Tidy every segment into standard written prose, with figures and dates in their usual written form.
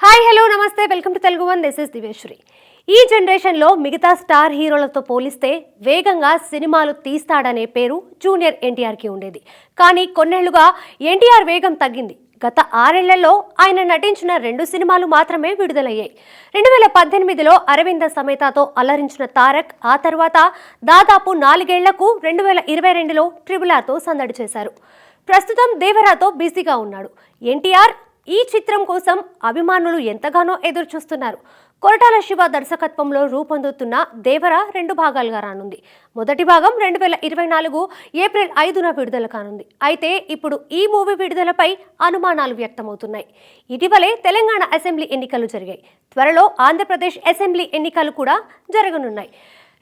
Hi hello నమస్తే welcome to Telugu one this is Diveshwari. ఈ జనరేషన్లో మిగతా స్టార్ హీరోలతో పోలిస్తే వేగంగా సినిమాలు తీస్తాడనే పేరు జూనియర్ ఎన్టీఆర్కి ఉండేది. కానీ కొన్నేళ్లుగా ఎన్టీఆర్ వేగం తగ్గింది. గత 6 ఏళ్లలో ఆయన నటించిన 2 సినిమాలు మాత్రమే విడుదలయ్యాయి. 2018లో అరవింద సమేతతో అలరించిన తారక్ ఆ తర్వాత దాదాపు 4 ఏళ్లకు 2022లో RRRతో సందడి చేశారు. ప్రస్తుతం దేవరాతో బిజీగా ఉన్నాడు. ఎన్టీఆర్ ఈ చిత్రం కోసం అభిమానులు ఎంతగానో ఎదురు చూస్తున్నారు. కొరటాల శివ దర్శకత్వంలో రూపొందుతున్న దేవర 2 భాగాలుగా రానుంది. మొదటి భాగం 2024 ఏప్రిల్ 5న విడుదల కానుంది. అయితే ఇప్పుడు ఈ మూవీ విడుదలపై అనుమానాలు వ్యక్తమవుతున్నాయి. ఇటీవలే తెలంగాణ అసెంబ్లీ ఎన్నికలు జరిగాయి. త్వరలో ఆంధ్రప్రదేశ్ అసెంబ్లీ ఎన్నికలు కూడా జరగనున్నాయి.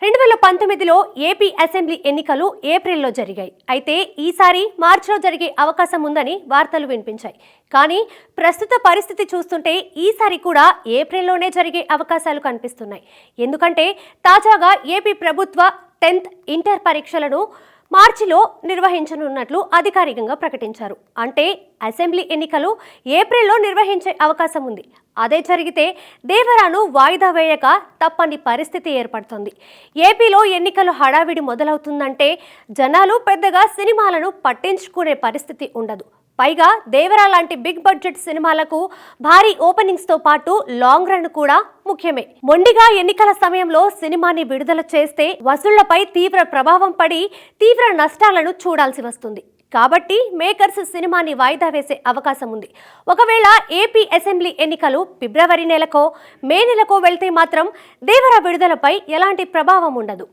2019లో ఏపీ అసెంబ్లీ ఎన్నికలు ఏప్రిల్లో జరిగాయి. అయితే ఈసారి మార్చిలో జరిగే అవకాశం ఉందని వార్తలు వినిపించాయి. కానీ ప్రస్తుత పరిస్థితి చూస్తుంటే ఈసారి కూడా ఏప్రిల్లోనే జరిగే అవకాశాలు కనిపిస్తున్నాయి. ఎందుకంటే తాజాగా ఏపీ ప్రభుత్వ 10th ఇంటర్ పరీక్షలను మార్చిలో నిర్వహించనున్నట్లు అధికారికంగా ప్రకటించారు. అంటే అసెంబ్లీ ఎన్నికలు ఏప్రిల్లో నిర్వహించే అవకాశం ఉంది. అదే జరిగితే దేవరాను వాయిదా వేయక తప్పని పరిస్థితి ఏర్పడుతుంది. ఏపీలో ఎన్నికలు హడావిడి మొదలవుతుందంటే జనాలు పెద్దగా సినిమాలను పట్టించుకునే పరిస్థితి ఉండదు. పైగా దేవరా లాంటి బిగ్ బడ్జెట్ సినిమాలకు భారీ ఓపెనింగ్స్తో పాటు లాంగ్ రన్ కూడా ముఖ్యమే. మొండిగా ఎన్నికల సమయంలో సినిమాని విడుదల చేస్తే వసూళ్లపై తీవ్ర ప్రభావం పడి తీవ్ర నష్టాలను చూడాల్సి వస్తుంది. కాబట్టి మేకర్స్ సినిమాని వాయిదా వేసే అవకాశం ఉంది. ఒకవేళ ఏపీ అసెంబ్లీ ఎన్నికలు ఫిబ్రవరి నెలకో మే నెలకో వెళ్తే మాత్రం దేవర విడుదలపై ఎలాంటి ప్రభావం ఉండదు.